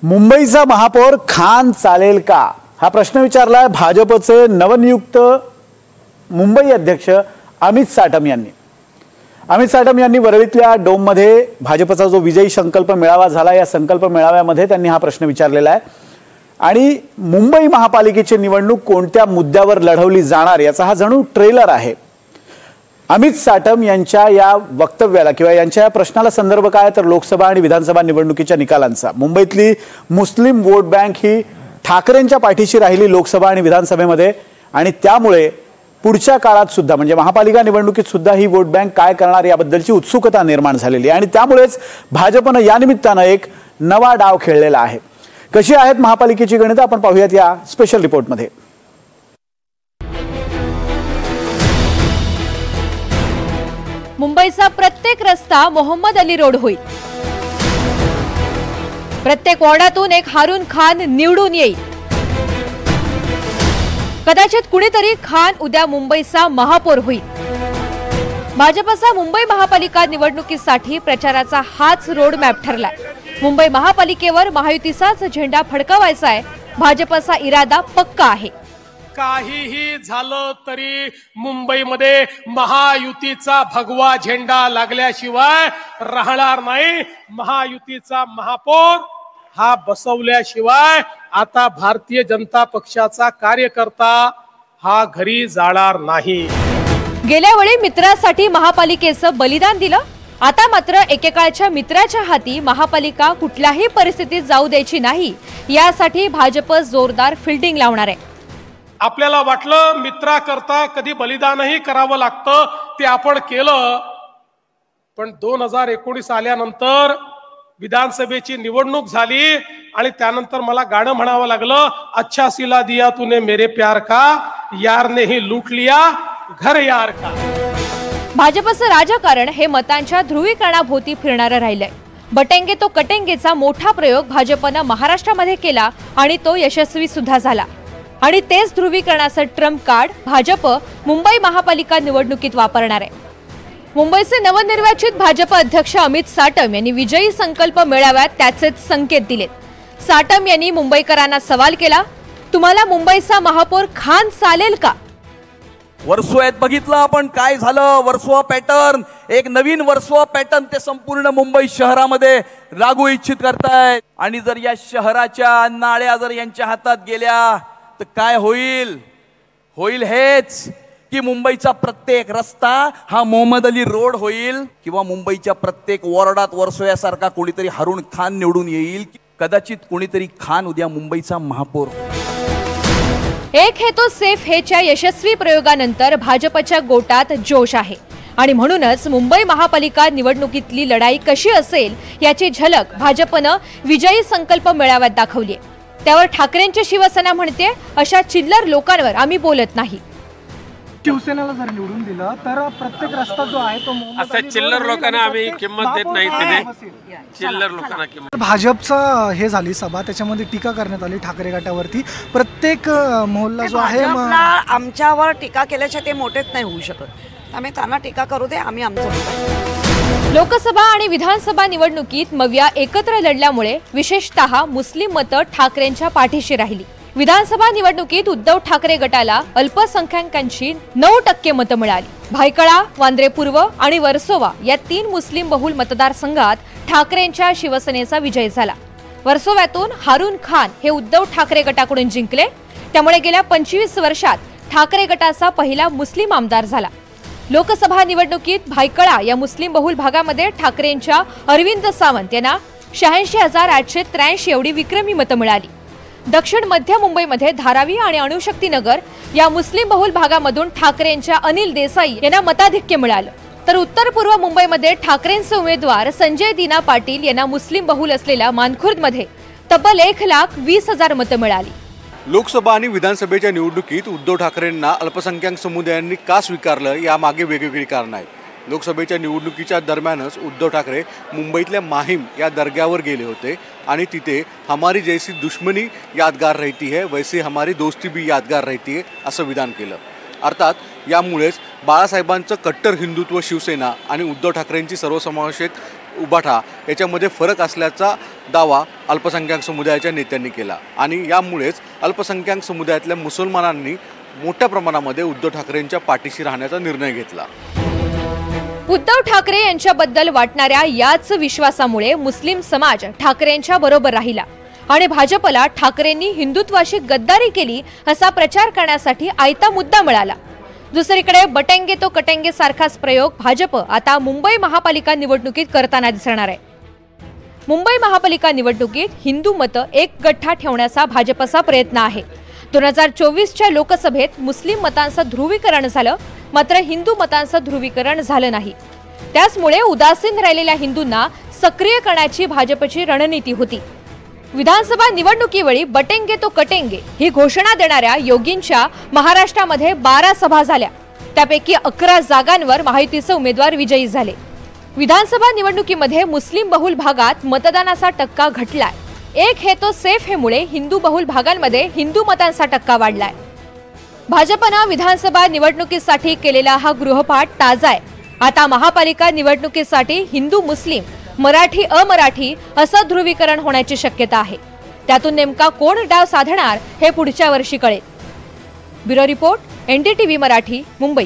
मुंबईचा महापौर खान चालेल का हा प्रश्न विचारलाय भाजपचे नवनियुक्त मुंबई अध्यक्ष अमित साटम यांनी। अमित साटम यांनी वरळीतल्या डोममध्ये भाजपचा जो विजयी संकल्प मेळावा झाला या संकल्प मेळाव्यामध्ये त्यांनी हा प्रश्न विचारलेला आहे आणि मुंबई महापालिकेची निवडणूक कोणत्या मुद्द्यावर लढवली जाणार याचा हा जणू ट्रेलर आहे। अमित साटम यांच्या या वक्तव्याला किंवा यांच्या या प्रश्नाला संदर्भ काय तर लोकसभा आणि विधानसभा निवडणुकीच्या निकालांचा। मुंबईतली मुस्लिम वोट बँक ही ठाकरेंच्या पाठीशी राहिली लोकसभा आणि विधानसभेमध्ये आणि त्यामुळे पुढच्या काळात सुद्धा म्हणजे महापालिका निवडणुकीत सुद्धा ही वोट बँक काय करणार याबद्दलची उत्सुकता निर्माण झालेली आहे आणि त्यामुळेच भाजपने या निमित्ताने एक नवा डाव खेळलेला आहे। कशी आहेत महापालिकेची गणितं आपण पाहूयात या स्पेशल रिपोर्टमध्ये। मुंबईचा प्रत्येक रस्ता मोहम्मद अली रोड होईल। प्रत्येक वॉर्डातून एक हारून खान निवडून येईल। कदाचित कुणीतरी खान उद्या मुंबईचा महापौर होईल। भाजपचा मुंबई महापालिका निवडणुकीसाठी प्रचाराचा हाच रोड मॅप ठरलाय। मुंबई महापालिकेवर महायुतीचाच झेंडा फडकावायचा आहे। भाजपचा इरादा पक्का आहे। काहीही झालं तरी मुंबईमध्ये महायुतीचा भगवा झेंडा लागल्याशिवाय राहणार नाही। महायुतीचा महापौर हा बसवल्याशिवाय आता भारतीय जनता पक्षाचा कार्यकर्ता हा घरी जाणार नाही। गेल्या वेळी मित्रासाठी महापालिकेचं बलिदान दिलं, आता मात्र एकेकाळच्या मित्राच्या हाती महापालिका कुठल्याही परिस्थितीत जाऊ द्यायची नाही यासाठी भाजप जोरदार फिल्डिंग लावणार आहे। आपल्याला वाटलं मित्राकरता कधी बलिदानही करावं लागतं ते आपण केलं, पण 2019 आल्यानंतर विधानसभेची निवडणूक झाली आणि त्यानंतर मला गाणं म्हणावं लागलं, अच्छा सिला दिया तूने मेरे प्यार का, यार ने ही लूट लिया घर यार का। भाजपचं राजकारण हे मतांच्या ध्रुवीकरणाभोवती फिरणारं राहिलंय। बटेंगे तो कटेंगेचा मोठा प्रयोग भाजपनं महाराष्ट्रामध्ये केला आणि तो यशस्वी सुद्धा झाला आणि तेच ध्रुवीकरणाचं ट्रम्प कार्ड भाजप मुंबई महापालिका निवडणुकीत वापरणार आहे। मुंबईचे नवनिर्वाचित भाजप अध्यक्ष अमित साटम यांनी विजयी संकल्प मेळाव्यात त्याचेच संकेत दिलेत। साटम यांनी मुंबईकरांना सवाल केला, तुम्हाला मुंबईचा महापौर खान चालेल का? वर्सोव्यात बघितलं आपण काय झालं। वर्सोवा पॅटर्न, एक नवीन वर्सोवा पॅटर्न ते संपूर्ण मुंबई शहरामध्ये लागू इच्छित करतायत आणि जर या शहराच्या नाळ्या जर यांच्या हातात गेल्या तर काय होईल? होईल हेच की मुंबईचा प्रत्येक रस्ता हा मोहम्मद अली रोड होईल किंवा मुंबईच्या प्रत्येक वॉर्डात वर्सोव्यासारखा कोणीतरी हारून खान निवडून येईल। कदाचित कोणीतरी खान उद्या मुंबईचा महापौर। एक है तो सेफ हेच्या यशस्वी प्रयोगानंतर भाजपच्या गोटात जोश आहे आणि म्हणूनच मुंबई महापालिका निवडणुकीतली लढाई कशी असेल याची झलक भाजपनं विजयी संकल्प मेळाव्यात दाखवली आहे। त्यावर ठाकरेंची शिवसेना म्हणते अशा चिल्लर लोकांवर आम्ही बोलत नाही। शिवसेनेला जर निवडून दिलं तर प्रत्येक रस्ता जो आहे तो असा चिल्लर लोकांना आम्ही किंमत देत नाही। तिथे चिल्लर लोकांना किंमत। भाजपचा हे झाली सभा, त्याच्यामध्ये टीका करण्यात आली ठाकरे गटावरती। प्रत्येक मोहल्ला जो आहे आमच्यावर टीका केल्याच्या ते मोठेच नाही होऊ शकत, त्यामुळे त्यांना टीका करू दे, आम्ही आमचं। लोकसभा आणि विधानसभा निवडणुकीत मविया एकत्र लढल्यामुळे विशेषतः मुस्लिम मतं ठाकरेंच्या पाठीशी राहिली। विधानसभा निवडणुकीत उद्धव ठाकरे गटाला अल्पसंख्याकांची 9% मतं मिळाली। भायखळा, वांद्रे पूर्व आणि वर्सोवा या 3 मुस्लिम बहुल मतदारसंघात ठाकरेंच्या शिवसेनेचा विजय झाला। वर्सोव्यातून हारून खान हे उद्धव ठाकरे गटाकडून जिंकले, त्यामुळे गेल्या 25 वर्षात ठाकरे गटाचा पहिला मुस्लिम आमदार झाला। लोकसभा निवडणुकीत भायखळा या मुस्लिम बहुल भागामध्ये ठाकरेंच्या अरविंद सावंत यांना 86,883 एवढी विक्रमी मतं मिळाली। दक्षिण मध्य मुंबईमध्ये धारावी आणि अणुशक्तीनगर या मुस्लिम बहुल भागामधून ठाकरेंच्या अनिल देसाई यांना मताधिक्य मिळालं, तर उत्तर पूर्व मुंबईमध्ये ठाकरेंचे उमेदवार संजय दीना पाटील यांना मुस्लिम बहुल असलेल्या मानखुर्दमध्ये तब्बल 1,20,000 मतं मिळाली। लोकसभा आणि विधानसभेच्या निवडणुकीत उद्धव ठाकरेंना अल्पसंख्याक समुदायांनी का स्वीकारलं यामागे वेगवेगळी कारणं आहेत। लोकसभेच्या निवडणुकीच्या दरम्यानच उद्धव ठाकरे मुंबईतल्या माहीम या दर्ग्यावर गेले होते आणि तिथे हमारी जैसी दुश्मनी यादगार रहती है वैसे हमारी दोस्ती भी यादगार रहती है असं विधान केलं। अर्थात यामुळेच बाळासाहेबांचं कट्टर हिंदुत्व शिवसेना आणि उद्धव ठाकरेंची सर्वसमावेशक उभाठा याच्यामध्ये फरक असल्याचा दावा अल्पसंख्याक समुदायाच्या नेत्यांनी केला आणि यामुळेच अल्पसंख्याक समुदायातल्या मुसलमानांनी मोठ्या प्रमाणामध्ये उद्धव ठाकरेंच्या पाठीशी राहण्याचा निर्णय घेतला। उद्धव ठाकरे यांच्याबद्दल वाटणाऱ्या याच विश्वासामुळे मुस्लिम समाज ठाकरेंच्या बरोबर राहिला आणि भाजपला ठाकरेंनी हिंदुत्वाशी गद्दारी केली असा प्रचार करण्यासाठी आयता मुद्दा मिळाला। दुसरीकडे बटेंगे तो कटेंगे सारखाच प्रयोग भाजप आता मुंबई महापालिका निवडणुकीत करताना दिसणार आहे। मुंबई महापालिका निवडणुकीत हिंदू मतं एक गठ्ठा ठेवण्याचा भाजपचा प्रयत्न आहे। 2024च्या लोकसभेत मुस्लिम मतांचं ध्रुवीकरण झालं, मात्र हिंदू मतांचं ध्रुवीकरण झालं नाही। त्याचमुळे उदासीन राहिलेल्या हिंदूंना सक्रिय करण्याची भाजपची रणनीती होती। विधानसभा निवडणुकीवेळी बटेंगे तो कटेंगे ही घोषणा देणाऱ्या योगींच्या महाराष्ट्रामध्ये 12 सभा झाल्या, त्यापैकी 11 जागांवर महायुतीचे उमेदवार विजयी झाले। विधानसभा निवडणुकीमध्ये मुस्लिम बहुल भागात मतदानाचा टक्का घटलाय। एक हे तो सेफ हे मुळे हिंदू बहुल भागांमध्ये हिंदू मतांचा टक्का वाढलाय। भाजपनं विधानसभा निवडणुकीसाठी केलेला हा गृहपाठ ताजा आहे। आता महापालिका निवडणुकीसाठी हिंदू मुस्लिम मराठी अमराठी असं ध्रुवीकरण होण्याची शक्यता आहे। त्यातून नेमका कोण डाव साधणार हे पुढच्या वर्षी कळेल। Bureau report, NDTV Marathi, Mumbai.